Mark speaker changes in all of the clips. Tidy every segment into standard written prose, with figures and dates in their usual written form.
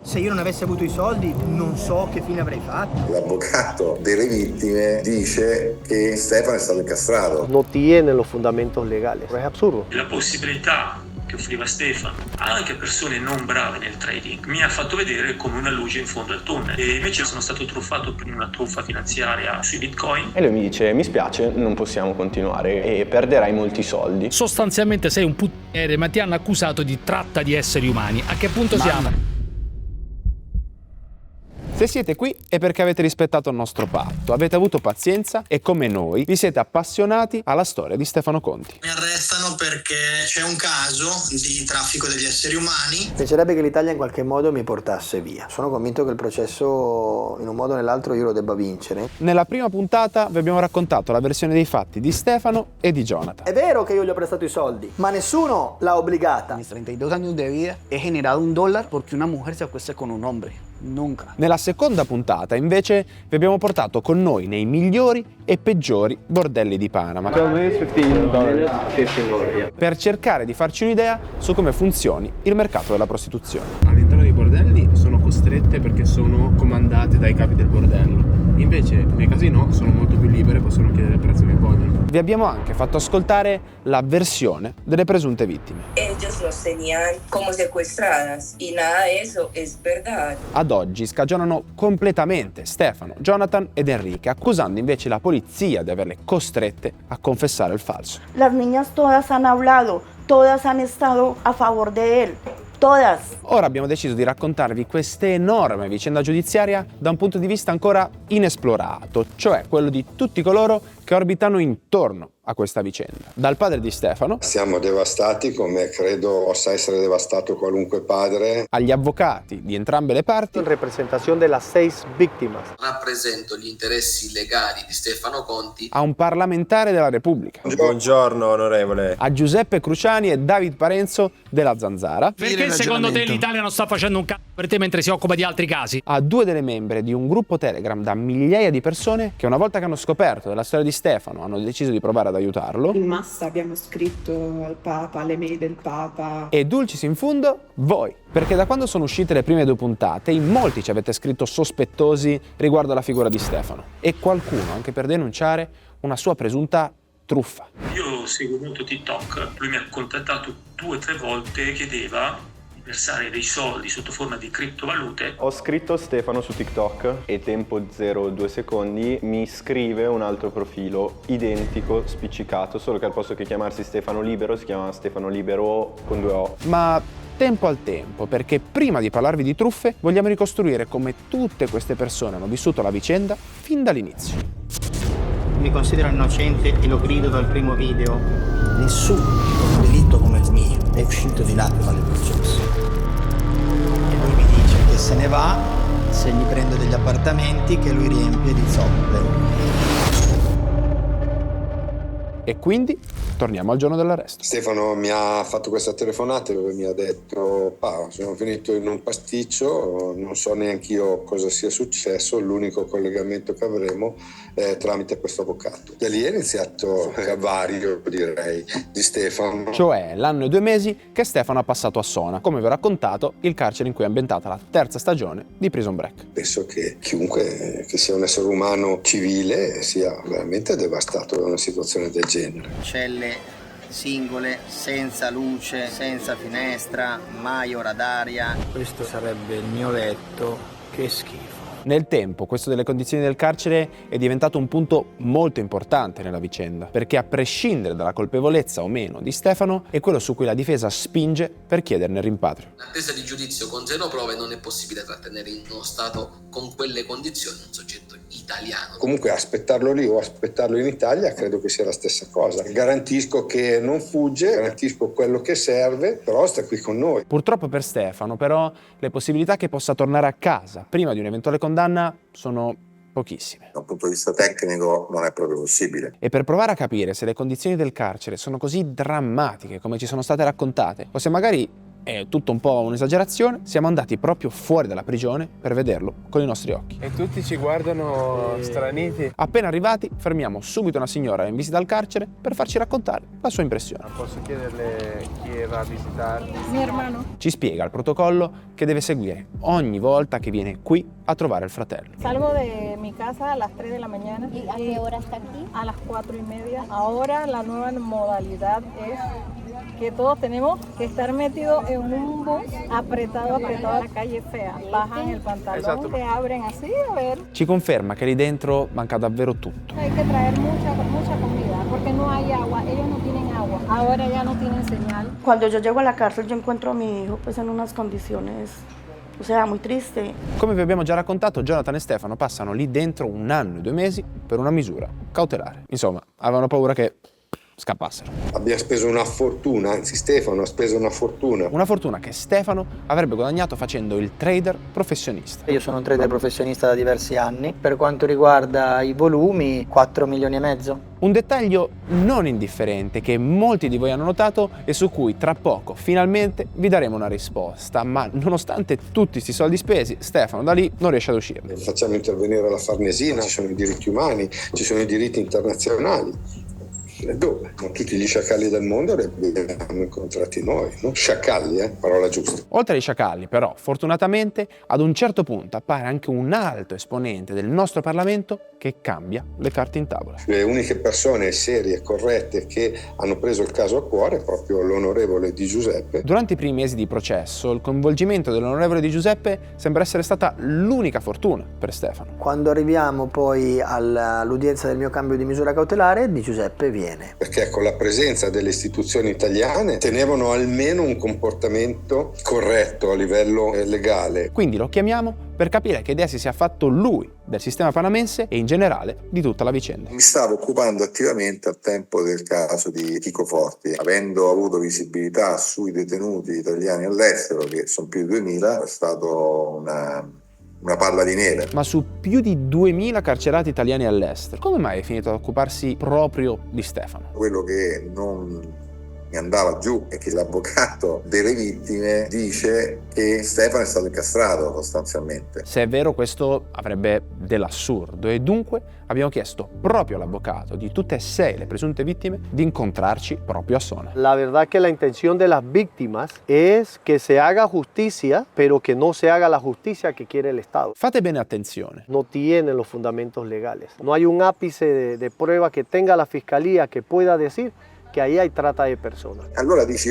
Speaker 1: Se io non avessi avuto i soldi, non so che fine avrei fatto.
Speaker 2: L'avvocato delle vittime dice che Stefano è stato incastrato.
Speaker 3: No tiene los fundamentos legales. Es absurdo.
Speaker 4: La possibilità che offriva Stefano anche a persone non brave nel trading mi ha fatto vedere come una luce in fondo al tunnel, e invece sono stato truffato per una truffa finanziaria sui bitcoin.
Speaker 5: E lui mi dice: mi spiace, non possiamo continuare e perderai molti soldi.
Speaker 6: Sostanzialmente sei un puttaniere, ma ti hanno accusato di tratta di esseri umani. A che punto siamo?
Speaker 7: Se siete qui è perché avete rispettato il nostro patto, avete avuto pazienza e come noi vi siete appassionati alla storia di Stefano Conti.
Speaker 8: Mi arrestano perché c'è un caso di traffico degli esseri umani.
Speaker 1: Piacerebbe che l'Italia in qualche modo mi portasse via. Sono convinto che il processo, in un modo o nell'altro, io lo debba vincere.
Speaker 7: Nella prima puntata vi abbiamo raccontato la versione dei fatti di Stefano e di Jonathan.
Speaker 1: È vero che io gli ho prestato i soldi, ma nessuno l'ha obbligata.
Speaker 9: Mis 32 años de vida he generado $1 porque una mujer se acueste con un hombre. Nunca.
Speaker 7: Nella seconda puntata, invece, vi abbiamo portato con noi nei migliori e peggiori bordelli di Panama per cercare di farci un'idea su come funzioni il mercato della prostituzione.
Speaker 10: All'interno dei bordelli sono costrette perché sono comandate dai capi del bordello. Invece nei casino sono molto più libere, possono chiedere il prezzo che vogliono.
Speaker 7: Vi abbiamo anche fatto ascoltare la versione delle presunte vittime.
Speaker 11: Ellos los tenían como secuestradas y nada de eso es verdad.
Speaker 7: Ad oggi scagionano completamente Stefano, Jonathan ed Enrique, accusando invece la polizia di averle costrette a confessare il falso.
Speaker 12: Las niñas todas han hablado, todas han estado a favor de él. Todas.
Speaker 7: Ora abbiamo deciso di raccontarvi questa enorme vicenda giudiziaria da un punto di vista ancora inesplorato, cioè quello di tutti coloro che orbitano intorno a questa vicenda. Dal padre di Stefano,
Speaker 2: Siamo devastati, come credo possa essere devastato qualunque padre,
Speaker 7: agli avvocati di entrambe le parti,
Speaker 3: En representación de las 6 víctimas.
Speaker 13: Rappresento gli interessi legali di Stefano Conti.
Speaker 7: a un parlamentare della Repubblica,
Speaker 14: Buongiorno onorevole,
Speaker 7: a Giuseppe Cruciani e David Parenzo della Zanzara,
Speaker 6: Perché secondo te l'Italia non sta facendo un cazzo per te mentre si occupa di altri casi?
Speaker 7: a due delle membre di un gruppo Telegram da migliaia di persone che una volta che hanno scoperto della storia di Stefano hanno deciso di provare ad aiutarlo,
Speaker 15: In massa abbiamo scritto al Papa, alle mail del Papa.
Speaker 7: e dulcis in fundo voi, perché da quando sono uscite le prime 2 puntate in molti ci avete scritto sospettosi riguardo alla figura di Stefano e qualcuno anche per denunciare una sua presunta truffa.
Speaker 4: Io seguo molto TikTok, lui mi ha contattato 2 o 3 volte, chiedeva di versare dei soldi sotto forma di criptovalute.
Speaker 5: Ho scritto Stefano su TikTok e tempo 0,2 secondi mi scrive un altro profilo identico, spiccicato, solo che al posto che chiamarsi Stefano Libero si chiama Stefano Libero con 2 O.
Speaker 7: Ma tempo al tempo, perché prima di parlarvi di truffe vogliamo ricostruire come tutte queste persone hanno vissuto la vicenda fin dall'inizio.
Speaker 1: Mi considero innocente e lo grido dal primo video. Nessuno con un delitto come il mio è uscito di lacrima del processo. E lui mi dice che se ne va se gli prendo degli appartamenti che lui riempie di zoppe.
Speaker 7: E quindi torniamo al giorno dell'arresto.
Speaker 2: Stefano mi ha fatto questa telefonata dove mi ha detto: sono finito in un pasticcio, non so neanche io cosa sia successo, l'unico collegamento che avremo è tramite questo avvocato. Da lì è iniziato il calvario, direi, di Stefano.
Speaker 7: Cioè l'anno e 2 mesi che Stefano ha passato a Sona, come vi ho raccontato, il carcere in cui è ambientata la 3ª stagione di Prison Break.
Speaker 2: Penso che chiunque che sia un essere umano civile sia veramente devastato da una situazione del genere.
Speaker 1: Celle singole, senza luce, senza finestra, mai ora d'aria. Questo sarebbe il mio letto, che schifo.
Speaker 7: Nel tempo, questo delle condizioni del carcere è diventato un punto molto importante nella vicenda, perché a prescindere dalla colpevolezza o meno di Stefano, è quello su cui la difesa spinge per chiederne il rimpatrio.
Speaker 13: In attesa di giudizio con 0 prove non è possibile trattenere in uno stato con quelle condizioni un soggetto italiano.
Speaker 2: Comunque aspettarlo lì o aspettarlo in Italia credo che sia la stessa cosa. Garantisco che non fugge, garantisco quello che serve, però sta qui con noi.
Speaker 7: Purtroppo per Stefano, però, le possibilità che possa tornare a casa prima di un'eventuale condanna sono pochissime.
Speaker 2: Dal punto di vista tecnico non è proprio possibile.
Speaker 7: E per provare a capire se le condizioni del carcere sono così drammatiche come ci sono state raccontate, o se magari è tutto un po' un'esagerazione, siamo andati proprio fuori dalla prigione per vederlo con i nostri occhi.
Speaker 10: E tutti ci guardano straniti.
Speaker 7: Appena arrivati, fermiamo subito una signora in visita al carcere per farci raccontare la sua impressione.
Speaker 10: Posso chiederle chi va a visitarti?
Speaker 15: Mi hermano.
Speaker 7: Ci spiega il protocollo che deve seguire ogni volta che viene qui a trovare il fratello.
Speaker 15: Salgo de mi casa a las 3 de la mañana.
Speaker 16: ¿Y a qué hora está aquí?
Speaker 15: A las 4:30. Ahora la nueva modalidad es que todos tenemos que estar metidos en un bus apretado, la calle fea. Bajan el pantalón, te abren así, a ver.
Speaker 7: Ci conferma che lì dentro manca davvero tutto.
Speaker 15: Hay que traer mucha comida porque no hay agua, ellos no tienen agua. Ahora ya no tienen señal.
Speaker 12: Cuando yo llego a la cárcel yo encuentro a mi hijo pues en unas condiciones, o sea, muy triste.
Speaker 7: Come vi abbiamo già raccontato, Jonathan e Stefano passano lì dentro 1 anno e 2 mesi per una misura cautelare. Insomma, avevano paura che scappassero.
Speaker 2: Abbiamo speso una fortuna, anzi Stefano ha speso una fortuna.
Speaker 7: Una fortuna che Stefano avrebbe guadagnato facendo il trader professionista.
Speaker 1: Io sono un trader professionista da diversi anni. Per quanto riguarda i volumi, 4,5 milioni.
Speaker 7: Un dettaglio non indifferente che molti di voi hanno notato e su cui tra poco finalmente vi daremo una risposta, ma nonostante tutti questi soldi spesi, Stefano da lì non riesce ad uscirne.
Speaker 2: Facciamo intervenire la Farnesina, ci sono i diritti umani, ci sono i diritti internazionali. Dove? Ma tutti gli sciacalli del mondo li abbiamo incontrati noi, no? Sciacalli, parola giusta.
Speaker 7: Oltre ai sciacalli, però, fortunatamente, ad un certo punto appare anche un alto esponente del nostro Parlamento che cambia le carte in tavola.
Speaker 2: Le uniche persone serie e corrette che hanno preso il caso a cuore è proprio l'onorevole Di Giuseppe.
Speaker 7: Durante i primi mesi di processo, il coinvolgimento dell'onorevole Di Giuseppe sembra essere stata l'unica fortuna per Stefano.
Speaker 1: Quando arriviamo poi all'udienza del mio cambio di misura cautelare, Di Giuseppe viene.
Speaker 2: Perché con la presenza delle istituzioni italiane tenevano almeno un comportamento corretto a livello legale.
Speaker 7: Quindi lo chiamiamo per capire che idea si sia fatto lui del sistema panamense e in generale di tutta la vicenda.
Speaker 17: Mi stavo occupando attivamente al tempo del caso di Chico Forti, avendo avuto visibilità sui detenuti italiani all'estero, che sono più di 2000, è stato una palla di neve.
Speaker 7: Ma su più di 2000 carcerati italiani all'estero, come mai è finito ad occuparsi proprio di Stefano?
Speaker 17: Quello che non mi andava giù è che l'avvocato delle vittime dice che Stefano è stato incastrato sostanzialmente.
Speaker 7: Se è vero, questo avrebbe dell'assurdo e dunque abbiamo chiesto proprio all'avvocato di tutte e 6 le presunte vittime di incontrarci proprio a Sona.
Speaker 3: La verdad que la intención de las víctimas es que se haga justicia, pero que no se haga la justicia que quiere el Estado.
Speaker 7: Fate bene attenzione.
Speaker 3: No tienen los fundamentos legales. No hay un ápice de prueba que tenga la fiscalía que pueda decir che ahí hay trata di persone.
Speaker 17: Allora dici,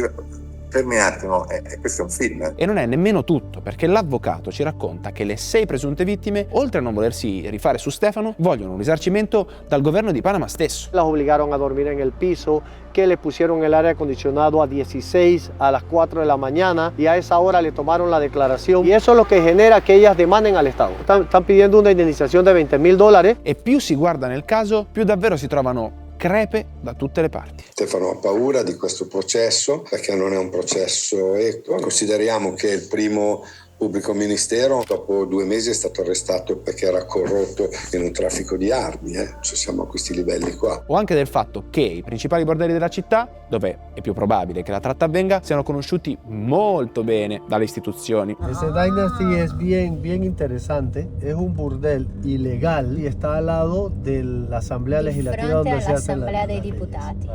Speaker 17: fermi un attimo, questo è un film.
Speaker 7: E non è nemmeno tutto, perché l'avvocato ci racconta che le 6 presunte vittime, oltre a non volersi rifare su Stefano, vogliono un risarcimento dal governo di Panama stesso.
Speaker 3: Las obligaron a dormir en el piso, que le pusieron el aire acondicionado a 16 a las 4 de la mañana y a esa hora le tomaron la declaración. Y eso es lo que genera que ellas demanden al Estado. Están pidiendo una indemnización de $20.000.
Speaker 7: E più si guarda nel caso, più davvero si trovano crepe da tutte le parti.
Speaker 2: Stefano ha paura di questo processo perché non è un processo equo. Consideriamo che il primo pubblico ministero dopo 2 mesi è stato arrestato perché era corrotto in un traffico di armi, cioè siamo a questi livelli qua.
Speaker 7: O anche del fatto che i principali bordelli della città, dove è più probabile che la tratta avvenga, siano conosciuti molto bene dalle istituzioni.
Speaker 18: Ese Dynasty es bien interesante, es un burdel ilegal y está al lado dell'Assemblea Legislativa donde si hace
Speaker 16: l'Assemblea dei Deputati.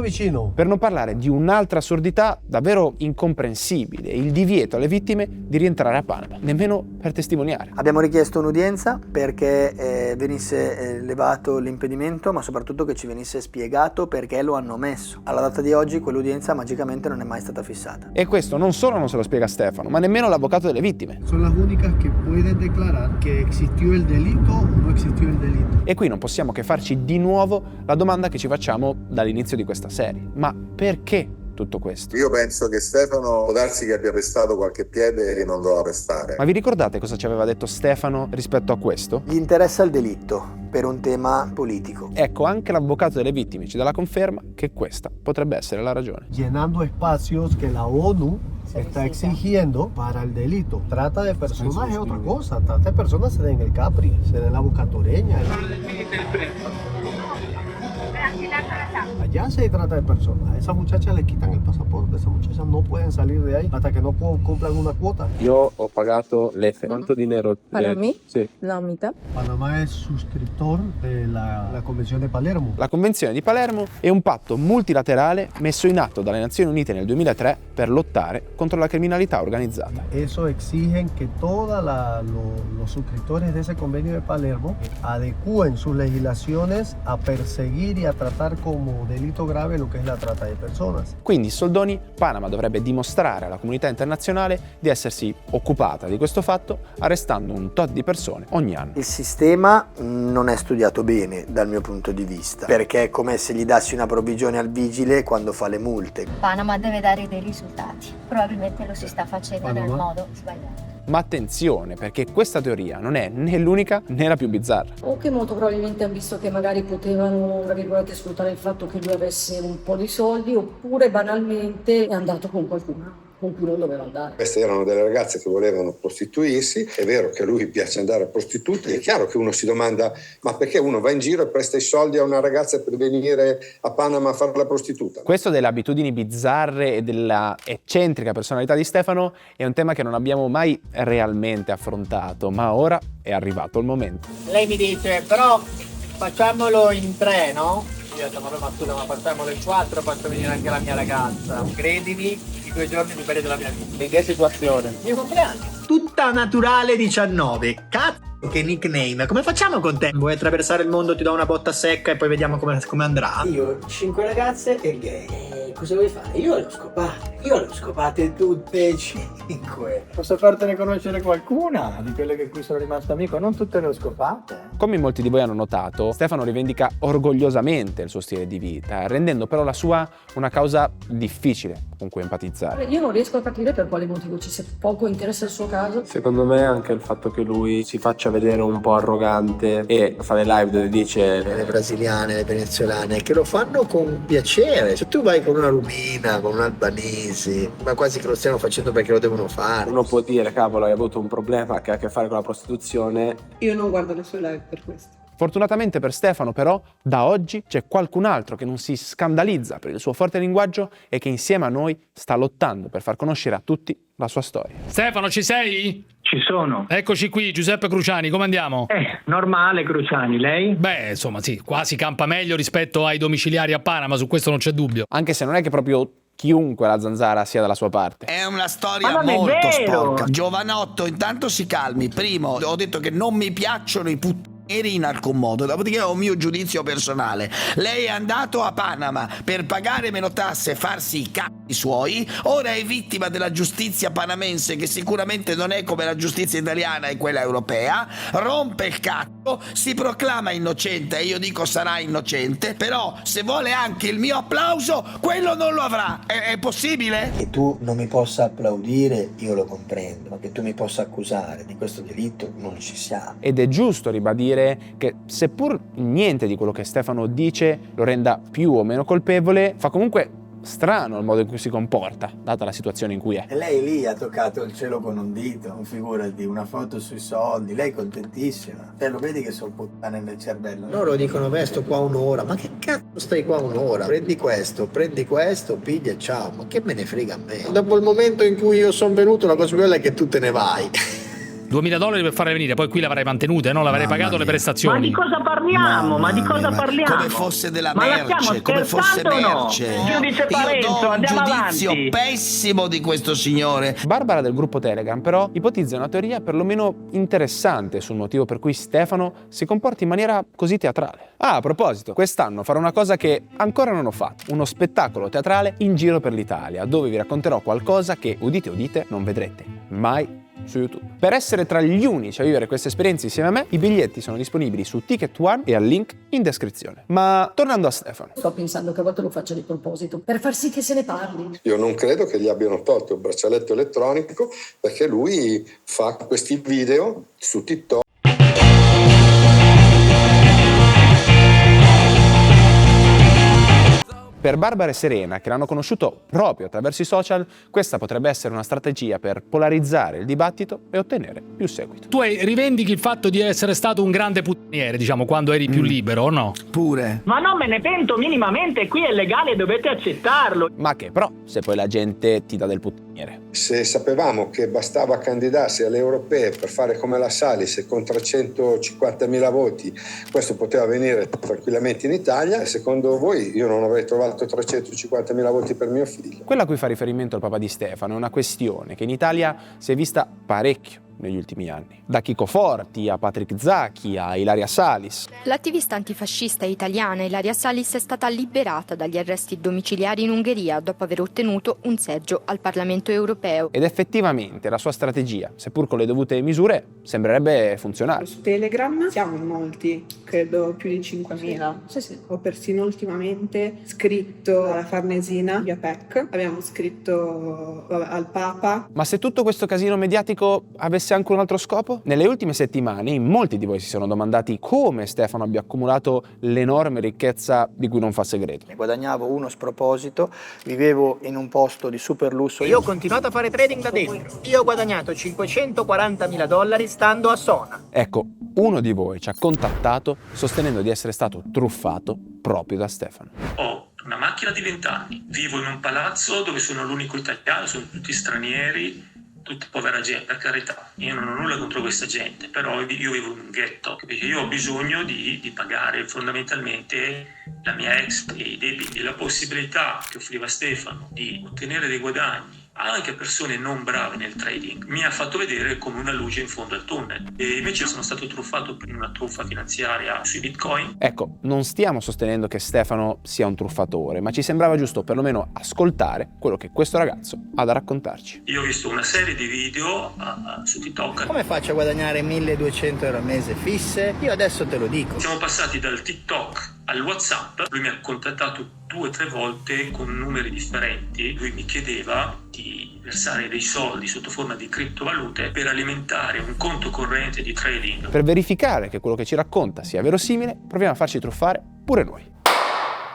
Speaker 18: Vicino.
Speaker 7: Per non parlare di un'altra assurdità davvero incomprensibile, il divieto alle vittime di rientrare a Panama, nemmeno per testimoniare.
Speaker 1: Abbiamo richiesto un'udienza perché venisse levato l'impedimento, ma soprattutto che ci venisse spiegato perché lo hanno messo. Alla data di oggi quell'udienza magicamente non è mai stata fissata.
Speaker 7: E questo non solo non se lo spiega Stefano, ma nemmeno l'avvocato delle vittime.
Speaker 18: Sono las únicas que pueden declarar que existió el delito o no existió el delito.
Speaker 7: E qui non possiamo che farci di nuovo la domanda che ci facciamo dall'inizio di questa serie. Ma perché tutto questo?
Speaker 17: Io penso che Stefano può darsi che abbia pestato qualche piede che non doveva pestare.
Speaker 7: Ma vi ricordate cosa ci aveva detto Stefano rispetto a questo?
Speaker 1: Gli interessa il delitto per un tema politico.
Speaker 7: Ecco, anche l'avvocato delle vittime ci dà la conferma che questa potrebbe essere la ragione.
Speaker 18: Llenando espacios que la ONU está exigiendo para el delito. Trata de personas es otra cosa. Trata de personas se den el Capri, se den la Boca Toreña. Allá se trata de personas. A esas muchachas les quitan el pasaporte. Esas muchachas no pueden salir de ahí hasta que no cumplan una cuota.
Speaker 10: Io ho pagato l'F. ¿Cuánto dinero?
Speaker 15: Para mí,
Speaker 10: Sì.
Speaker 15: la mitad.
Speaker 18: Panamá es suscriptor de la Convención de Palermo.
Speaker 7: La Convenzione di Palermo è un patto multilaterale messo in atto dalle Nazioni Unite nel 2003 per lottare contro la criminalità organizzata.
Speaker 18: Eso exigen que todos los suscriptores de ese convenio de Palermo adecúen sus legislaciones a perseguir y a tratar como delito grave lo que es la trata de personas.
Speaker 7: Quindi, soldoni, Panama dovrebbe dimostrare alla comunità internazionale di essersi occupata di questo fatto, arrestando un tot di persone ogni anno.
Speaker 1: Il sistema non è studiato bene dal mio punto di vista, perché è come se gli dassi una provvigione al vigile quando fa le multe.
Speaker 16: Panama deve dare dei risultati. Probabilmente lo si sta facendo nel modo sbagliato.
Speaker 7: Ma attenzione, perché questa teoria non è né l'unica né la più bizzarra.
Speaker 15: O che molto probabilmente hanno visto che magari potevano, tra virgolette, sfruttare il fatto che lui avesse un po' di soldi, oppure banalmente è andato con qualcuno con cui non doveva andare.
Speaker 2: Queste erano delle ragazze che volevano prostituirsi, è vero che a lui piace andare a prostitute, è chiaro che uno si domanda ma perché uno va in giro e presta i soldi a una ragazza per venire a Panama a fare la prostituta?
Speaker 7: Questo delle abitudini bizzarre e della eccentrica personalità di Stefano è un tema che non abbiamo mai realmente affrontato, ma ora è arrivato il momento.
Speaker 1: Lei mi dice, però facciamolo in 3, no? Io ho detto, ma scusa, ma facciamolo in 4, faccio venire anche la mia ragazza. Credimi, i 2 giorni più belli della mia vita.
Speaker 10: In che situazione?
Speaker 1: Mio compleanno. Tutta naturale 19. Cazzo, che nickname. Come facciamo con te? Vuoi attraversare il mondo, ti do una botta secca e poi vediamo come andrà? Io, 5 ragazze e gay. Cosa vuoi fare? Io le ho scopate tutte e 5.
Speaker 18: Posso fartene conoscere qualcuna di quelle che qui sono rimasto amico? Non tutte le ho scopate.
Speaker 7: Come molti di voi hanno notato, Stefano rivendica orgogliosamente il suo stile di vita, rendendo però la sua una causa difficile con cui empatizzare.
Speaker 15: Io non riesco a capire per quale motivo ci sia poco interesse al suo caso.
Speaker 10: Secondo me anche il fatto che lui si faccia vedere un po' arrogante e fa le live dove dice
Speaker 1: Le brasiliane, le venezuelane, che lo fanno con piacere. Se tu vai con una rumina, con un albanese, ma quasi che lo stiano facendo perché lo devono fare.
Speaker 10: uno può dire cavolo hai avuto un problema che ha a che fare con la prostituzione.
Speaker 15: Io non guardo le sue live per questo.
Speaker 7: Fortunatamente per Stefano, però, da oggi c'è qualcun altro che non si scandalizza per il suo forte linguaggio e che insieme a noi sta lottando per far conoscere a tutti la sua storia.
Speaker 6: Stefano, ci sei?
Speaker 19: Ci sono.
Speaker 6: Eccoci qui, Giuseppe Cruciani, come andiamo?
Speaker 19: Normale, Cruciani, lei?
Speaker 6: Beh, insomma, sì, qua si campa meglio rispetto ai domiciliari a Panama, su questo non c'è dubbio.
Speaker 7: Anche se non è che proprio chiunque la zanzara sia dalla sua parte.
Speaker 9: È una storia molto sporca. Giovanotto, intanto si calmi. Primo, ho detto che non mi piacciono i puttani in alcun modo, dopodiché ho un mio giudizio personale. Lei è andato a Panama per pagare meno tasse e farsi i cazzi suoi, ora è vittima della giustizia panamense che sicuramente non è come la giustizia italiana e quella europea, rompe il cazzo, si proclama innocente e io dico sarà innocente, però se vuole anche il mio applauso quello non lo avrà. È possibile?
Speaker 1: Che tu non mi possa applaudire, io lo comprendo, ma che tu mi possa accusare di questo delitto non ci siamo.
Speaker 7: Ed è giusto ribadire che seppur niente di quello che Stefano dice lo renda più o meno colpevole, fa comunque strano il modo in cui si comporta, data la situazione in cui è.
Speaker 1: E lei lì ha toccato il cielo con un dito, figurati, una foto sui soldi, lei contentissima. Te lo vedi che sono puttane nel cervello. Loro dicono, beh, sto qua un'ora, ma che cazzo stai qua un'ora? Prendi questo, piglia e ciao, ma che me ne frega a me? Dopo il momento in cui io sono venuto, la cosa più bella è che tu te ne vai.
Speaker 6: $2.000 per farle venire, poi qui l'avrei mantenute, no? L'avrei pagato le prestazioni.
Speaker 19: Ma di cosa parliamo?
Speaker 9: Come fosse della
Speaker 19: Ma
Speaker 9: merce, come fosse merce.
Speaker 19: Giudice
Speaker 9: Io
Speaker 19: Parenzo,
Speaker 9: do un
Speaker 19: andiamo
Speaker 9: giudizio
Speaker 19: avanti.
Speaker 9: pessimo di questo signore.
Speaker 7: Barbara del gruppo Telegram però ipotizza una teoria perlomeno interessante sul motivo per cui Stefano si comporta in maniera così teatrale. Ah, a proposito, quest'anno farò una cosa che ancora non ho fatto, uno spettacolo teatrale in giro per l'Italia, dove vi racconterò qualcosa che, udite udite, non vedrete mai su YouTube. Per essere tra gli unici a vivere queste esperienze insieme a me, i biglietti sono disponibili su Ticket One e al link in descrizione. Ma tornando a Stefano.
Speaker 15: Sto pensando che a volte lo faccia di proposito, per far sì che se ne parli.
Speaker 2: Io non credo che gli abbiano tolto il braccialetto elettronico perché lui fa questi video su TikTok.
Speaker 7: Per Barbara e Serena, che l'hanno conosciuto proprio attraverso i social, questa potrebbe essere una strategia per polarizzare il dibattito e ottenere più seguito.
Speaker 6: Tu rivendichi il fatto di essere stato un grande puttaniere, diciamo, quando eri più libero, o no?
Speaker 9: Pure.
Speaker 19: Ma non me ne pento minimamente, qui è legale, dovete accettarlo.
Speaker 7: Ma che però, se poi la gente ti dà del puttaniere.
Speaker 2: Se sapevamo che bastava candidarsi alle europee per fare come la Salis e con 350.000 voti questo poteva avvenire tranquillamente in Italia, secondo voi io non avrei trovato 350.000 voti per mio figlio?
Speaker 7: Quella a cui fa riferimento il papà di Stefano è una questione che in Italia si è vista parecchio negli ultimi anni. Da Chico Forti a Patrick Zaki a Ilaria Salis.
Speaker 20: L'attivista antifascista italiana Ilaria Salis è stata liberata dagli arresti domiciliari in Ungheria dopo aver ottenuto un seggio al Parlamento europeo.
Speaker 7: Ed effettivamente la sua strategia, seppur con le dovute misure, sembrerebbe funzionare.
Speaker 21: Su Telegram siamo in molti, credo più di 5.000. Sì. Ho persino ultimamente scritto alla Farnesina via PEC, abbiamo scritto al Papa.
Speaker 7: Ma se tutto questo casino mediatico avesse anche un altro scopo? Nelle ultime settimane molti di voi si sono domandati come Stefano abbia accumulato l'enorme ricchezza di cui non fa segreto.
Speaker 1: Ne guadagnavo uno sproposito, vivevo in un posto di super lusso. Io ho continuato a fare trading da dentro. Io ho guadagnato $540.000 stando a Sona.
Speaker 7: Ecco, uno di voi ci ha contattato sostenendo di essere stato truffato proprio da Stefano.
Speaker 4: Ho una macchina di 20 anni, vivo in un palazzo dove sono l'unico italiano, sono tutti stranieri, tutta povera gente, per carità. Io non ho nulla contro questa gente, però io vivo in un ghetto, perché io ho bisogno di pagare fondamentalmente la mia ex e i debiti. La possibilità che offriva Stefano di ottenere dei guadagni anche a persone non brave nel trading mi ha fatto vedere come una luce in fondo al tunnel, e invece sono stato truffato per una truffa finanziaria sui bitcoin.
Speaker 7: Ecco, non stiamo sostenendo che Stefano sia un truffatore, ma ci sembrava giusto perlomeno ascoltare quello che questo ragazzo ha da raccontarci.
Speaker 4: Io ho visto una serie di video su TikTok.
Speaker 1: Come faccio a guadagnare 1.200 euro al mese fisse? Io adesso te lo dico.
Speaker 4: Siamo passati dal TikTok al WhatsApp. Lui mi ha contattato 2 o 3 volte con numeri differenti. Lui mi chiedeva di versare dei soldi sotto forma di criptovalute per alimentare un conto corrente di trading.
Speaker 7: Per verificare che quello che ci racconta sia verosimile, proviamo a farci truffare pure noi.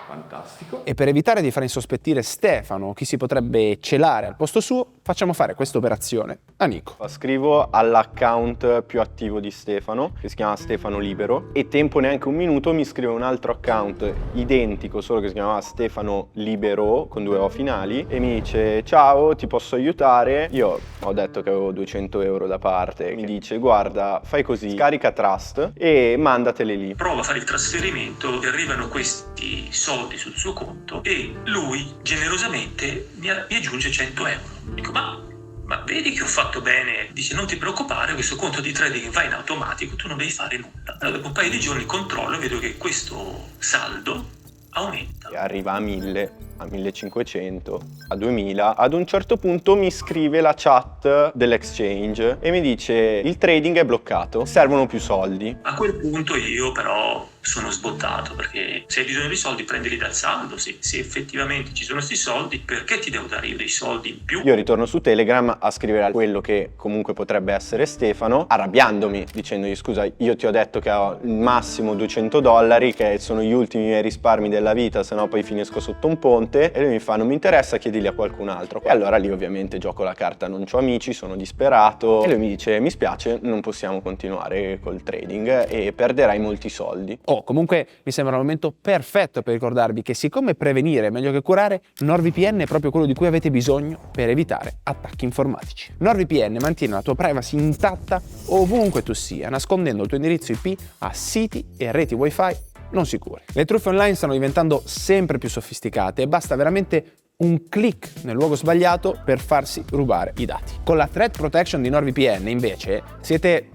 Speaker 5: Fantastico.
Speaker 7: E per evitare di far insospettire Stefano o chi si potrebbe celare al posto suo, facciamo fare questa operazione a Nico.
Speaker 5: Scrivo all'account più attivo di Stefano, che si chiama Stefano Libero, e tempo neanche un minuto mi scrive un altro account identico, solo che si chiamava Stefano Libero con 2 O finali, e mi dice: ciao, ti posso aiutare? Io ho detto che avevo 200 euro da parte. Mi dice: guarda, fai così, scarica Trust e mandatele lì.
Speaker 4: Prova a fare il trasferimento, ti arrivano questi soldi sul suo conto e lui generosamente mi aggiunge 100 euro. Dico: ma vedi che ho fatto bene? Dice: non ti preoccupare, questo conto di trading va in automatico, tu non devi fare nulla. Allora, dopo un paio di giorni controllo e vedo che questo saldo aumenta.
Speaker 5: Arriva a 1.000, a 1.500, a 2.000. Ad un certo punto mi scrive la chat dell'exchange e mi dice: il trading è bloccato, servono più soldi.
Speaker 4: A quel punto io però sono sbottato, perché se hai bisogno di soldi prendili dal saldo. Se effettivamente ci sono questi soldi, perché ti devo dare io dei soldi in più?
Speaker 5: Io ritorno su Telegram a scrivere a quello che comunque potrebbe essere Stefano, arrabbiandomi, dicendogli: scusa, io ti ho detto che ho il massimo $200, che sono gli ultimi miei risparmi della vita, sennò poi finisco sotto un ponte. E lui mi fa: non mi interessa, chiedili a qualcun altro. E allora lì ovviamente gioco la carta non c'ho amici, sono disperato, e lui mi dice: mi spiace, non possiamo continuare col trading e perderai molti soldi.
Speaker 7: Comunque mi sembra un momento perfetto per ricordarvi che, siccome prevenire è meglio che curare, NordVPN è proprio quello di cui avete bisogno per evitare attacchi informatici. NordVPN mantiene la tua privacy intatta ovunque tu sia, nascondendo il tuo indirizzo IP a siti e reti wifi non sicuri. Le truffe online stanno diventando sempre più sofisticate e basta veramente un click nel luogo sbagliato per farsi rubare i dati. Con la Threat Protection di NordVPN invece siete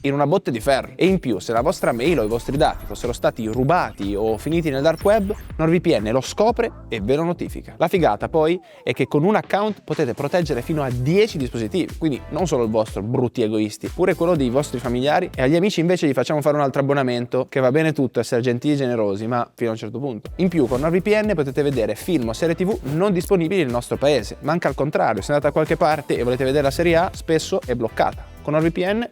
Speaker 7: in una botte di ferro, e in più, se la vostra mail o i vostri dati fossero stati rubati o finiti nel dark web, NordVPN lo scopre e ve lo notifica. La figata poi è che con un account potete proteggere fino a 10 dispositivi, quindi non solo il vostro, brutti egoisti, pure quello dei vostri familiari, e agli amici invece gli facciamo fare un altro abbonamento, che va bene tutto essere gentili e generosi, ma fino a un certo punto. In più, con NordVPN potete vedere film o serie TV non disponibili nel nostro paese, ma anche al contrario, se andate da qualche parte e volete vedere la serie A, spesso è bloccata. Con NordVPN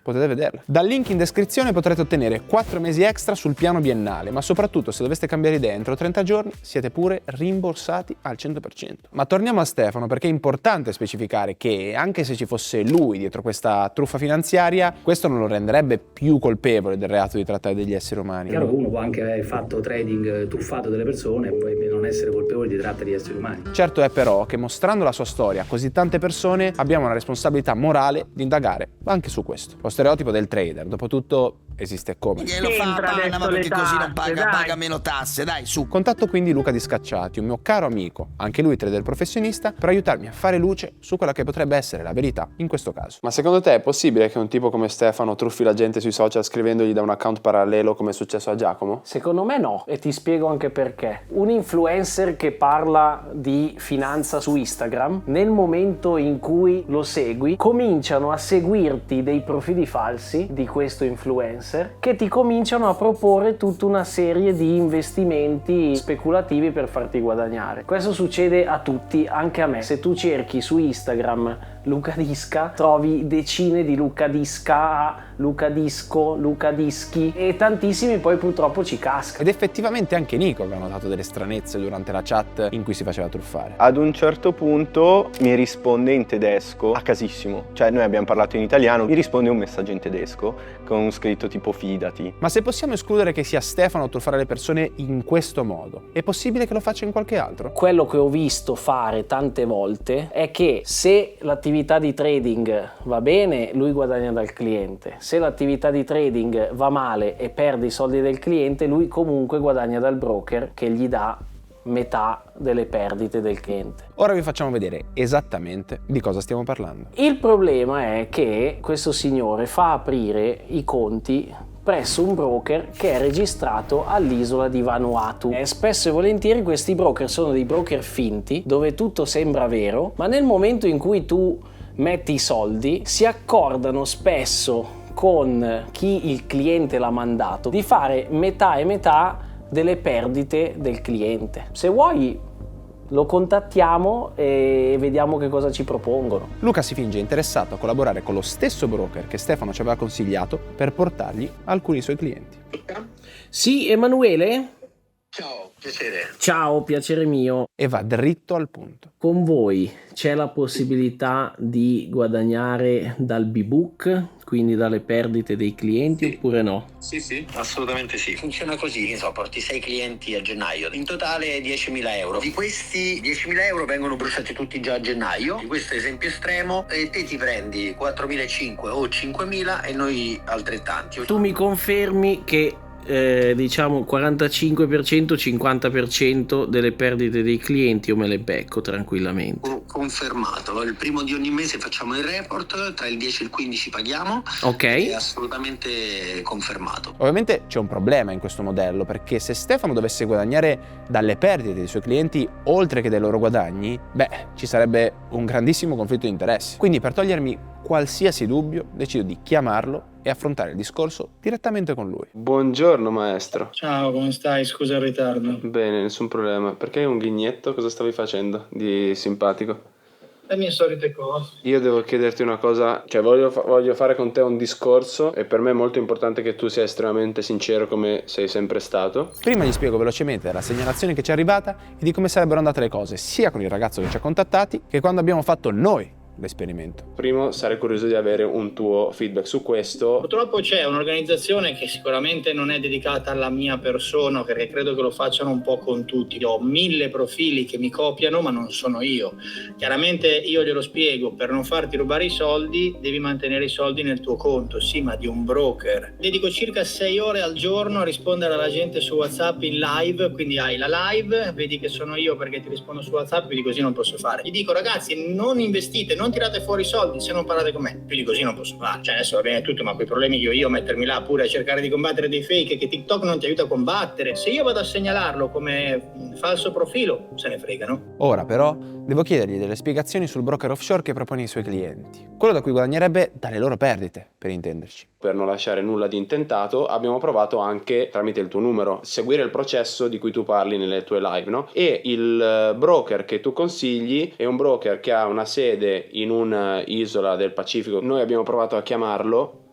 Speaker 7: potete vederla. Dal link in descrizione potrete ottenere 4 mesi extra sul piano biennale, ma soprattutto se doveste cambiare idea entro 30 giorni siete pure rimborsati al 100%. Ma torniamo a Stefano, perché è importante specificare che anche se ci fosse lui dietro questa truffa finanziaria, questo non lo renderebbe più colpevole del reato di tratta degli esseri umani.
Speaker 8: Chiaro che uno può anche aver fatto trading truffato delle persone e poi non essere colpevole di tratta di esseri umani.
Speaker 7: Certo è però che mostrando la sua storia a così tante persone abbiamo una responsabilità morale di indagare anche su questo. Lo stereotipo del trader, dopotutto, esiste come?
Speaker 9: Che lo fa a Panama perché così non paga meno tasse, dai, su.
Speaker 7: Contatto quindi Luca Di Scacciati, un mio caro amico, anche lui trader professionista, per aiutarmi a fare luce su quella che potrebbe essere la verità in questo caso. Ma secondo te è possibile che un tipo come Stefano truffi la gente sui social scrivendogli da un account parallelo come è successo a Giacomo?
Speaker 22: Secondo me no, e ti spiego anche perché. Un influencer che parla di finanza su Instagram, nel momento in cui lo segui, cominciano a seguirti dei profili falsi di questo influencer che ti cominciano a proporre tutta una serie di investimenti speculativi per farti guadagnare. Questo succede a tutti, anche a me. Se tu cerchi su Instagram Luca Disca, trovi decine di Luca Disca, Luca Disco, Luca Dischi e tantissimi poi purtroppo ci cascano.
Speaker 7: Ed effettivamente anche Nico aveva notato delle stranezze durante la chat in cui si faceva truffare.
Speaker 5: Ad un certo punto mi risponde in tedesco a casissimo, cioè noi abbiamo parlato in italiano, mi risponde un messaggio in tedesco con scritto tipo fidati.
Speaker 7: Ma se possiamo escludere che sia Stefano a truffare le persone in questo modo, è possibile che lo faccia in qualche altro?
Speaker 22: Quello che ho visto fare tante volte è che se l'attività di trading va bene, lui guadagna dal cliente. Se l'attività di trading va male e perde i soldi del cliente, lui comunque guadagna dal broker che gli dà metà delle perdite del cliente.
Speaker 7: Ora vi facciamo vedere esattamente di cosa stiamo parlando.
Speaker 22: Il problema è che questo signore fa aprire i conti presso un broker che è registrato all'isola di Vanuatu. E spesso e volentieri questi broker sono dei broker finti dove tutto sembra vero, ma nel momento in cui tu metti i soldi si accordano spesso con chi il cliente l'ha mandato di fare metà e metà delle perdite del cliente. Se vuoi lo contattiamo e vediamo che cosa ci propongono.
Speaker 7: Luca si finge interessato a collaborare con lo stesso broker che Stefano ci aveva consigliato per portargli alcuni suoi clienti.
Speaker 22: Sì, Emanuele?
Speaker 23: Ciao, piacere.
Speaker 22: Ciao, piacere mio.
Speaker 7: E va dritto al punto.
Speaker 22: Con voi c'è la possibilità di guadagnare dal B-Book, quindi dalle perdite dei clienti, oppure no?
Speaker 23: Sì, assolutamente sì. Funziona così, porti 6 clienti a gennaio, in totale 10.000 euro. Di questi 10.000 euro vengono bruciati tutti già a gennaio, in questo esempio estremo, e te ti prendi 4.500 o 5.000 e noi altrettanti.
Speaker 22: Tu mi confermi che diciamo 45% 50% delle perdite dei clienti io me le becco tranquillamente.
Speaker 23: Confermato, il primo di ogni mese facciamo il report, tra il 10 e il 15 paghiamo.
Speaker 22: Ok.
Speaker 23: È assolutamente confermato.
Speaker 7: Ovviamente c'è un problema in questo modello, perché se Stefano dovesse guadagnare dalle perdite dei suoi clienti oltre che dai loro guadagni, ci sarebbe un grandissimo conflitto di interessi. Quindi per togliermi qualsiasi dubbio decido di chiamarlo e affrontare il discorso direttamente con lui.
Speaker 10: Buongiorno maestro.
Speaker 24: Ciao, come stai? Scusa il ritardo.
Speaker 10: Bene, nessun problema. Perché hai un ghignetto? Cosa stavi facendo di simpatico?
Speaker 24: Le mie solite cose.
Speaker 10: Io devo chiederti una cosa, cioè voglio fare con te un discorso e per me è molto importante che tu sia estremamente sincero come sei sempre stato.
Speaker 7: Prima gli spiego velocemente della segnalazione che ci è arrivata e di come sarebbero andate le cose sia con il ragazzo che ci ha contattati che quando abbiamo fatto noi l'esperimento.
Speaker 10: Primo sarei curioso di avere un tuo feedback su questo.
Speaker 24: Purtroppo c'è un'organizzazione che sicuramente non è dedicata alla mia persona, perché credo che lo facciano un po' con tutti. Ho 1000 profili che mi copiano, ma non sono io. Chiaramente io glielo spiego, per non farti rubare i soldi devi mantenere i soldi nel tuo conto, sì, ma di un broker. Dedico circa 6 ore al giorno a rispondere alla gente su WhatsApp in live, quindi hai la live, vedi che sono io perché ti rispondo su WhatsApp, più di così non posso fare. Gli dico ragazzi, non investite, non tirate fuori i soldi se non parlate con me, più di così non posso fare. Cioè adesso va bene tutto, ma quei problemi che io mettermi là pure a cercare di combattere dei fake che TikTok non ti aiuta a combattere, se io vado a segnalarlo come falso profilo se ne fregano.
Speaker 7: Ora però devo chiedergli delle spiegazioni sul broker offshore che propone ai suoi clienti, quello da cui guadagnerebbe dalle loro perdite, per intenderci.
Speaker 10: Per non lasciare nulla di intentato abbiamo provato anche tramite il tuo numero seguire il processo di cui tu parli nelle tue live, no? E il broker che tu consigli è un broker che ha una sede in un'isola del Pacifico. Noi abbiamo provato a chiamarlo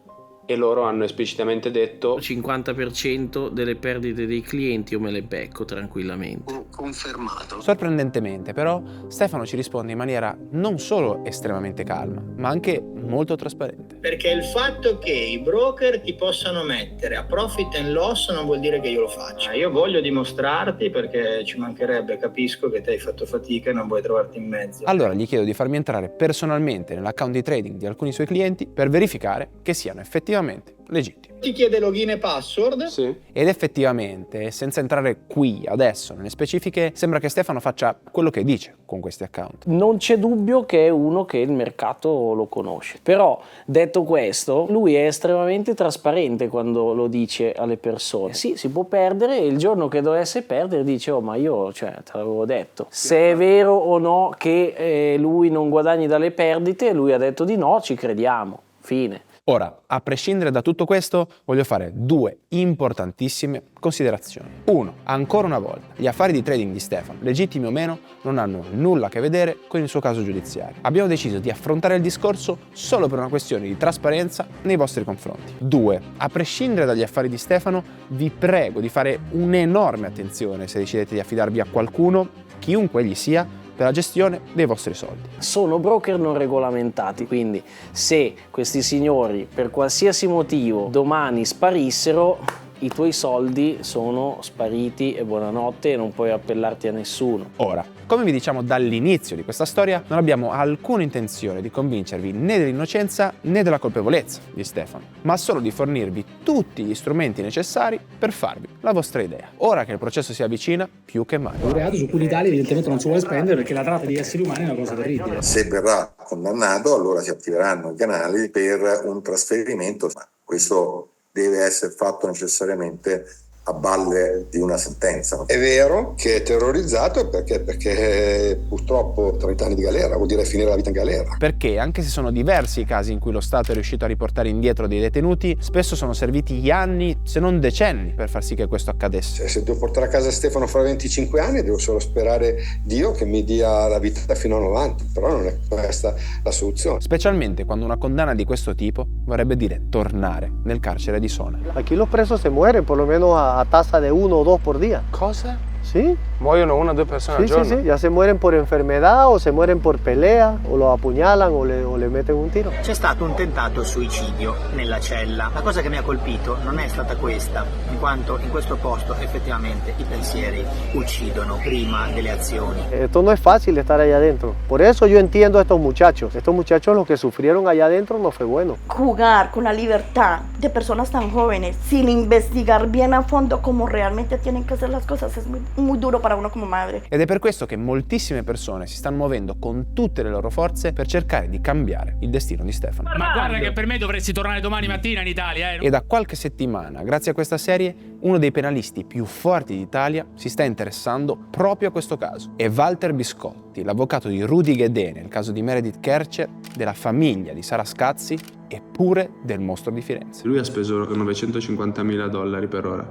Speaker 10: e loro hanno esplicitamente detto
Speaker 22: 50% delle perdite dei clienti io me le becco tranquillamente.
Speaker 23: Confermato.
Speaker 7: Sorprendentemente però Stefano ci risponde in maniera non solo estremamente calma, ma anche molto trasparente.
Speaker 24: Perché il fatto che i broker ti possano mettere a profit and loss non vuol dire che io lo faccia. Io voglio dimostrarti, perché ci mancherebbe, capisco che te hai fatto fatica e non vuoi trovarti in mezzo.
Speaker 7: Allora gli chiedo di farmi entrare personalmente nell'account di trading di alcuni suoi clienti per verificare che siano effettivamente legittimi.
Speaker 24: Ti chiede login e password?
Speaker 10: Sì.
Speaker 7: Ed effettivamente, senza entrare qui adesso nelle specifiche, sembra che Stefano faccia quello che dice con questi account.
Speaker 22: Non c'è dubbio che è uno che il mercato lo conosce. Però, detto questo, lui è estremamente trasparente quando lo dice alle persone. Sì, si può perdere e il giorno che dovesse perdere dice ma io te l'avevo detto. Se è vero o no che lui non guadagni dalle perdite, lui ha detto di no, ci crediamo. Fine.
Speaker 7: Ora, a prescindere da tutto questo, voglio fare due importantissime considerazioni. Uno, ancora una volta, gli affari di trading di Stefano, legittimi o meno, non hanno nulla a che vedere con il suo caso giudiziario. Abbiamo deciso di affrontare il discorso solo per una questione di trasparenza nei vostri confronti. Due, a prescindere dagli affari di Stefano, vi prego di fare un'enorme attenzione se decidete di affidarvi a qualcuno, chiunque egli sia, per la gestione dei vostri soldi.
Speaker 22: Sono broker non regolamentati, quindi se questi signori per qualsiasi motivo domani sparissero, i tuoi soldi sono spariti e buonanotte e non puoi appellarti a nessuno.
Speaker 7: Ora, come vi diciamo dall'inizio di questa storia, non abbiamo alcuna intenzione di convincervi né dell'innocenza né della colpevolezza di Stefano, ma solo di fornirvi tutti gli strumenti necessari per farvi la vostra idea. Ora che il processo si avvicina, più che mai.
Speaker 8: Un reato su cui l'Italia evidentemente non si vuole spendere perché la tratta di esseri umani è una cosa terribile.
Speaker 17: Se verrà condannato, allora si attiveranno i canali per un trasferimento, ma questo deve essere fatto necessariamente a valle di una sentenza.
Speaker 2: È vero che è terrorizzato perché purtroppo 30 anni di galera vuol dire finire la vita in galera.
Speaker 7: Perché anche se sono diversi i casi in cui lo Stato è riuscito a riportare indietro dei detenuti, spesso sono serviti anni, se non decenni, per far sì che questo accadesse.
Speaker 2: Se devo portare a casa Stefano fra 25 anni, devo solo sperare Dio che mi dia la vita fino a 90, però non è questa la soluzione.
Speaker 7: Specialmente quando una condanna di questo tipo vorrebbe dire tornare nel carcere di Sona.
Speaker 3: Aquí los presos se mueren por lo menos a tasa de 1 o 2 por día.
Speaker 7: Cosa?
Speaker 3: Sí.
Speaker 7: Muoiono 1 o 2 persone al giorno?
Speaker 3: Sí, ya se mueren por enfermedad o se mueren por pelea o lo apuñalan o le meten un tiro.
Speaker 1: C'è stato un tentato suicidio nella cella. La cosa che mi ha colpito non è stata questa, in quanto in questo posto effettivamente i pensieri uccidono prima delle azioni.
Speaker 3: Esto no es fácil estar allá adentro. Por eso yo entiendo a estos muchachos. Estos muchachos lo que sufrieron allá adentro no fue bueno.
Speaker 11: Jugar con la libertad de personas tan jóvenes sin investigar bien a fondo cómo realmente tienen que hacer las cosas es muy duro para uno come madre.
Speaker 7: Ed è per questo che moltissime persone si stanno muovendo con tutte le loro forze per cercare di cambiare il destino di Stefano.
Speaker 6: Ma guarda che per me dovresti tornare domani mattina in Italia,
Speaker 7: E da qualche settimana, grazie a questa serie, uno dei penalisti più forti d'Italia si sta interessando proprio a questo caso. È Walter Biscotti, l'avvocato di Rudy Guedè nel caso di Meredith Kercher, della famiglia di Sara Scazzi e pure del mostro di Firenze.
Speaker 5: Lui ha speso $950.000 per ora.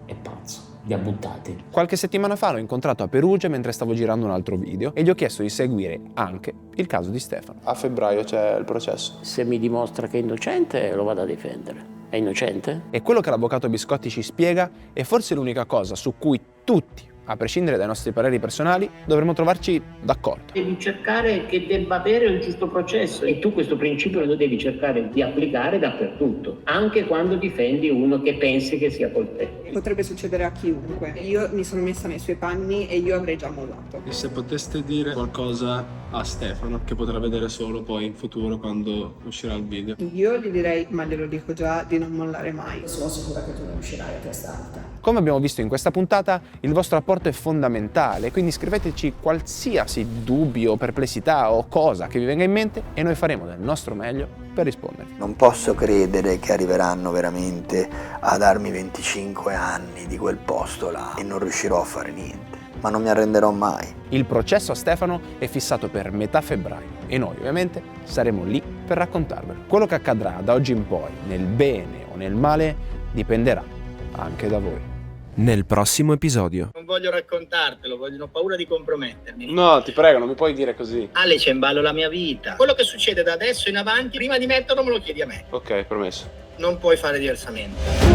Speaker 8: È pazzo. Li ha buttati.
Speaker 7: Qualche settimana fa l'ho incontrato a Perugia mentre stavo girando un altro video e gli ho chiesto di seguire anche il caso di Stefano.
Speaker 5: A febbraio c'è il processo.
Speaker 22: Se mi dimostra che è innocente, lo vado a difendere. È innocente?
Speaker 7: E quello che l'avvocato Biscotti ci spiega è forse l'unica cosa su cui tutti, a prescindere dai nostri pareri personali, dovremmo trovarci d'accordo.
Speaker 24: Devi cercare che debba avere il giusto processo e tu questo principio lo devi cercare di applicare dappertutto, anche quando difendi uno che pensi che sia colpevole.
Speaker 21: Potrebbe succedere a chiunque. Io mi sono messa nei suoi panni e io avrei già mollato.
Speaker 5: E se poteste dire qualcosa a Stefano che potrà vedere solo poi in futuro quando uscirà il video?
Speaker 21: Io gli direi, ma glielo dico già, di non mollare mai.
Speaker 8: Sono sicura che tu non uscirai a testa alta.
Speaker 7: Come abbiamo visto in questa puntata, il vostro apporto è fondamentale, quindi scriveteci qualsiasi dubbio, perplessità o cosa che vi venga in mente e noi faremo del nostro meglio per rispondervi.
Speaker 9: Non posso credere che arriveranno veramente a darmi 25 anni di quel posto là e non riuscirò a fare niente, ma non mi arrenderò mai.
Speaker 7: Il processo a Stefano è fissato per metà febbraio e noi ovviamente saremo lì per raccontarvelo. Quello che accadrà da oggi in poi, nel bene o nel male, dipenderà anche da voi.
Speaker 12: nel prossimo episodio.
Speaker 24: Non voglio raccontartelo, ho paura di compromettermi.
Speaker 10: No, ti prego, non mi puoi dire così.
Speaker 24: Ale, c'è in ballo la mia vita. Quello che succede da adesso in avanti, prima di metterlo me lo chiedi a me.
Speaker 10: Ok, promesso.
Speaker 24: Non puoi fare diversamente.